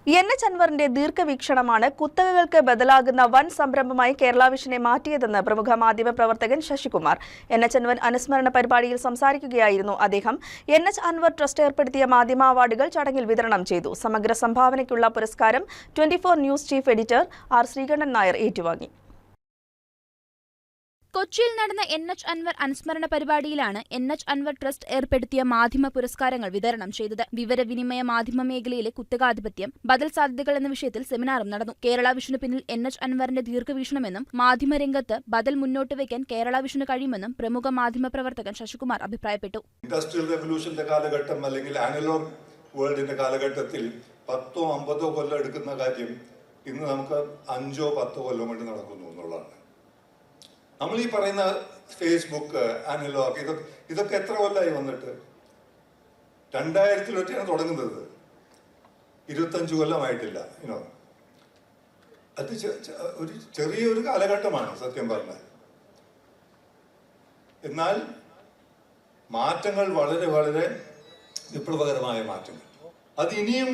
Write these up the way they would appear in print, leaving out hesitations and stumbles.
NH അൻവറിന്റെ ദീർഘവീക്ഷണമാണ് കുത്തകകൾക്ക് ബദലാകുന്ന വൻ സംരംഭമായി കേരള വിഷനെ മാറ്റിയതെന്ന് പ്രമുഖ മാധ്യമ പ്രവർത്തകൻ ശശികുമാർ. NH അൻവർ അനുസ്മരണ പരിപാടിയിൽ സംസാരിക്കുകയായിരുന്നു അദ്ദേഹം. NH അൻവർ ട്രസ്റ്റ് ഏർപ്പെടുത്തിയ മാധ്യമ അവാർഡുകൾ ചടങ്ങിൽ വിതരണം ചെയ്തു. സമഗ്ര സംഭാവനയ്ക്കുള്ള പുരസ്കാരം 24 news chief editor R Sreekandan Nair ഏറ്റുവാങ്ങി. കൊച്ചിയിൽ നടന്ന NH അൻവർ അനുസ്മരണ പരിപാടിയിലാണ് NH അൻവർ ട്രസ്റ്റ് ഏർപ്പെടുത്തിയ മാധ്യമ പുരസ്കാരങ്ങൾ വിതരണം ചെയ്തത്. വിവരവിനിമയ മാധ്യമ മേഖലയിലെ കുത്തകാധിപത്യം, ബദൽ സാധ്യതകൾ എന്ന വിഷയത്തിൽ സെമിനാറും നടന്നു. കേരള വിഷനു പിന്നിൽ NH അൻവറിന്റെ ദീർഘവീക്ഷണമെന്നും മാധ്യമരംഗത്ത് ബദൽ മുന്നോട്ട് വയ്ക്കാൻ കേരള വിഷനു കഴിയുമെന്നും പ്രമുഖ മാധ്യമ പ്രവർത്തകൻ ശശികുമാർ അഭിപ്രായപ്പെട്ടു. ഇൻഡസ്ട്രിയൽ റെവല്യൂഷന്റെ കാലഘട്ടം അല്ലെങ്കിൽ അനലോഗ് വേൾഡിന്റെ കാലഘട്ടത്തിൽ 10-50 കൊല്ലം എടുക്കുന്ന കാര്യം ഇന്ന് നമുക്ക് 5-10 കൊല്ലം കൊണ്ട് നടക്കുന്നു എന്നുള്ളതാണ്. നമ്മൾ ഈ പറയുന്ന ഫേസ്ബുക്ക്, അനലോഗ് ഇതൊക്കെ എത്ര കൊല്ലമായി വന്നിട്ട്? 2000 തുടങ്ങുന്നത്, 25 കൊല്ലമായിട്ടില്ല. അത് ഒരു ചെറിയൊരു കാലഘട്ടമാണ് സത്യം പറഞ്ഞാൽ. എന്നാൽ മാറ്റങ്ങൾ വളരെ വളരെ വിപ്ലവകരമായ മാറ്റങ്ങൾ. അത് ഇനിയും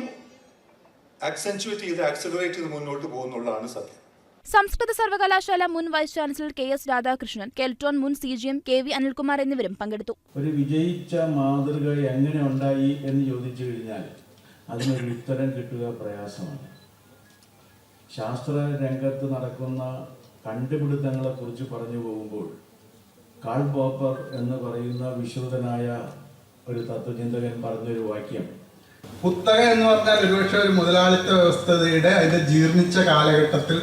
ആക്സലറേറ്റ് ചെയ്ത് മുന്നോട്ട് പോകുന്നുള്ളതാണ് സത്യം. സംസ്കൃത സർവകലാശാല മുൻ vice chancellor KS Radhakrishnan, Keltron മുൻ CGM KV അനിൽകുമാർ എന്നിവരും പങ്കെടുത്തു. ഒരു വിജയിച്ച മാതൃക എങ്ങനെ ഉണ്ടായി എന്ന് ചോദിച്ചു കഴിഞ്ഞാൽ അതിനൊരു ഉത്തരം കിട്ടുക പ്രയാസമാണ്. ശാസ്ത്ര രംഗത്ത് നടക്കുന്ന കണ്ടുപിടുത്തങ്ങളെ കുറിച്ച് പറഞ്ഞു പോകുമ്പോൾ കാൾ പോപ്പർ എന്ന് പറയുന്ന വിശ്രുതനായ ഒരു തത്വചിന്തകൻ പറഞ്ഞൊരു വാക്യം, കുത്തക എന്ന് പറഞ്ഞാൽ ഒരുപക്ഷെ ഒരു മുതലാളിത്ത വ്യവസ്ഥയുടെ അതിന്റെ ജീർണിച്ച കാലഘട്ടത്തിൽ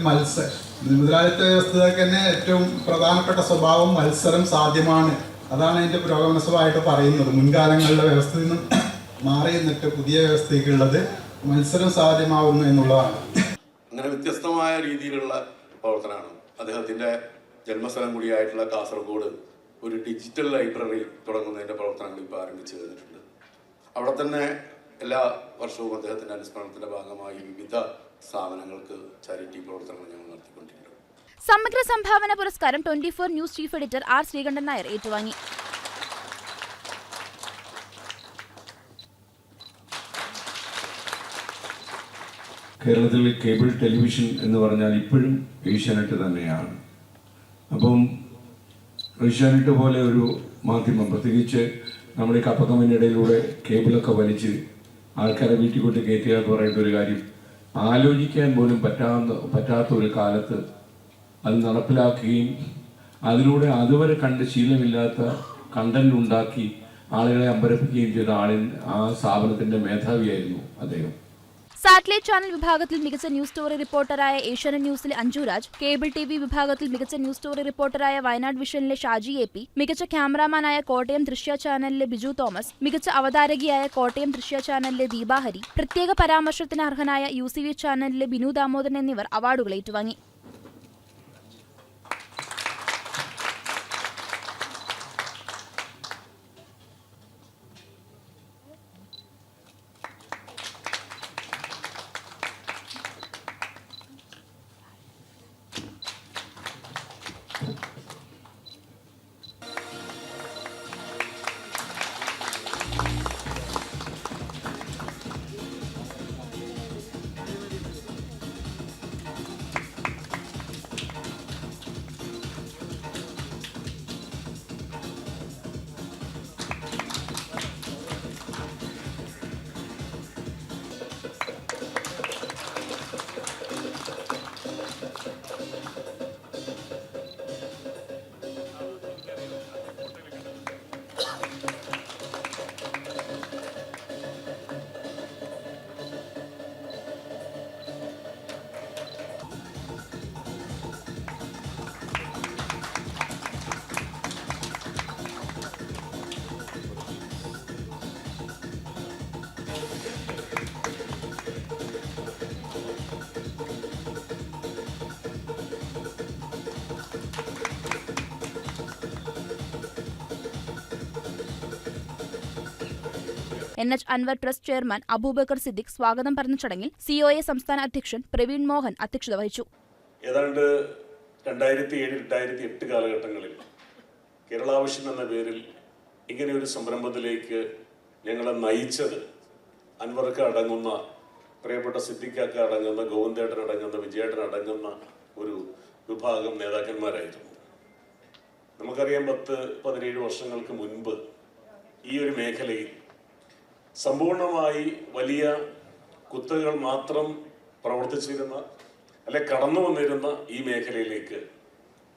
മുതലാളിത്ത വ്യവസ്ഥയ്ക്ക് തന്നെ ഏറ്റവും പ്രധാനപ്പെട്ട സ്വഭാവം മത്സരം സാധ്യമാണ്. അതാണ് അതിന്റെ പുരോഗമന സ്വഭാവമായിട്ട് പറയുന്നത്. മുൻകാലങ്ങളിലെ വ്യവസ്ഥയിൽ നിന്നും മാറി നിന്നിട്ട് പുതിയ വ്യവസ്ഥയ്ക്കുള്ളത് മത്സരം സാധ്യമാവുന്നു എന്നുള്ളതാണ്. അങ്ങനെ വ്യത്യസ്തമായ രീതിയിലുള്ള പ്രവർത്തനമാണ്. അദ്ദേഹത്തിന്റെ ജന്മസ്ഥലം കൂടിയായിട്ടുള്ള കാസർഗോഡ് ഒരു ഡിജിറ്റൽ ലൈബ്രറി തുടങ്ങുന്നതിന്റെ പ്രവർത്തനങ്ങൾ ഇപ്പോൾ ആരംഭിച്ചു കഴിഞ്ഞിട്ടുണ്ട്. അവിടെ തന്നെ എല്ലാ വർഷവും അദ്ദേഹത്തിന്റെ അനുസ്മരണത്തിന്റെ ഭാഗമായി വിവിധ സ്ഥാപനങ്ങൾക്ക് ചാരിറ്റി പ്രവർത്തനങ്ങൾ ഞങ്ങൾ നടത്തിക്കൊണ്ടിരിക്കുന്നു. സമഗ്ര സംഭാവന പുരസ്കാരം 24 news chief editor R Sreekandan Nair ഏറ്റുവാങ്ങി. കേരളത്തിൽ കേബിൾ ടെലിവിഷൻ എന്ന് പറഞ്ഞാൽ ഇപ്പോഴും ഏഷ്യാനെറ്റ് തന്നെയാണ്. അപ്പം ഏഷ്യാനെറ്റ് പോലെ ഒരു മാധ്യമം, പ്രത്യേകിച്ച് നമ്മുടെ കപ്പക്കമ്മിൻ്റെ ഇടയിലൂടെ കേബിളൊക്കെ വലിച്ച് ആൾക്കാരെ വീട്ടിൽ കൊണ്ട് കയറ്റുക എന്ന് പറയുന്ന ഒരു കാര്യം ആലോചിക്കാൻ പോലും പറ്റാത്ത ഒരു കാലത്ത് അത് നടപ്പിലാക്കുകയും അതിലൂടെ അതുവരെ കണ്ട് ശീലമില്ലാത്ത കണ്ടന്റ് ഉണ്ടാക്കി ആളുകളെ അമ്പരപ്പിക്കുകയും ചെയ്ത ആ സ്ഥാപനത്തിന്റെ മേധാവിയായിരുന്നു അദ്ദേഹം. സാറ്റലൈറ്റ് ചാനൽ വിഭാഗത്തിൽ മികച്ച ന്യൂസ് സ്റ്റോറി റിപ്പോർട്ടറായ ഏഷ്യാനെറ്റ് ന്യൂസിലെ അഞ്ജുരാജ്, കേബിൾ TV വിഭാഗത്തിൽ മികച്ച ന്യൂസ് സ്റ്റോറി റിപ്പോർട്ടറായ വയനാട് വിഷനിലെ ഷാജി AP, മികച്ച ക്യാമറാമാനായ കോട്ടയം ദൃശ്യ ചാനലിലെ ബിജു തോമസ്, മികച്ച അവതാരകയായ കോട്ടയം ദൃശ്യ ചാനലിലെ ദീപാഹരി, പ്രത്യേക പരാമർശത്തിന് അർഹനായ UCV ചാനലിലെ ബിനു ദാമോദരൻ എന്നിവർ അവാർഡുകൾ ഏറ്റുവാങ്ങി. NH Anvar trust chairman Aboobacker Siddique സ്വാഗതം പറഞ്ഞ ചടങ്ങിൽ COA സംസ്ഥാന അധ്യക്ഷൻ പ്രവീൺ മോഹൻ അധ്യക്ഷത വഹിച്ചു. ഏതാണ്ട് 2007-2008 കാലഘട്ടങ്ങളിൽ കേരള വിഷൻ എന്ന പേരിൽ ഇങ്ങനെയൊരു സംരംഭത്തിലേക്ക് ഞങ്ങളെ നയിച്ചത് അൻവർക്ക് അടങ്ങുന്ന പ്രിയപ്പെട്ട സിദ്ദിഖാക്ക അടങ്ങുന്ന, ഗോവിന്ദേട്ടൻ അടങ്ങുന്ന, വിജയേട്ടൻ അടങ്ങുന്ന ഒരു വിഭാഗം നേതാക്കന്മാരായിരുന്നു. നമുക്കറിയാം 10-17 വർഷങ്ങൾക്ക് മുൻപ് ഈ ഒരു മേഖലയിൽ സമ്പൂർണമായി വലിയ കുത്തകകൾ മാത്രം പ്രവർത്തിച്ചിരുന്ന അല്ലെ കടന്നു വന്നിരുന്ന ഈ മേഖലയിലേക്ക്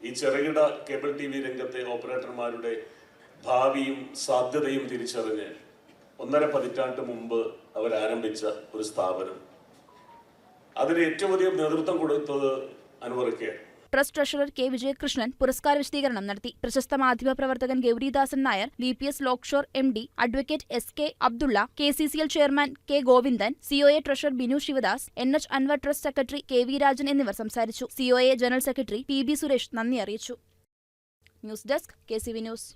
ഈ ചെറുകിട കേബിൾ TV രംഗത്തെ ഓപ്പറേറ്റർമാരുടെ ഭാവിയും സാധ്യതയും തിരിച്ചറിഞ്ഞ് 1.5 പതിറ്റാണ്ട് മുമ്പ് അവരാരംഭിച്ച ഒരു സ്ഥാപനം, അതിന് ഏറ്റവും അധികം നേതൃത്വം കൊടുത്തത് അൻവറിക്കയാണ്. ട്രസ്റ്റ് ട്രഷറർ കെ വിജയകൃഷ്ണൻ പുരസ്കാര വിശദീകരണം നടത്തി. പ്രശസ്ത മാധ്യമപ്രവർത്തകൻ ഗൗരിദാസൻ നായർ, VPS ലോക്ഷോർ MD advocate SK Abdulla, KCCL chairman K Govindan, COA treasurer Binu Sivadas, NH Anvar trust secretary KV Rajan എന്നിവർ സംസാരിച്ചു. COA general secretary PB Suresh നന്ദി അറിയിച്ചു. News desk KCV news.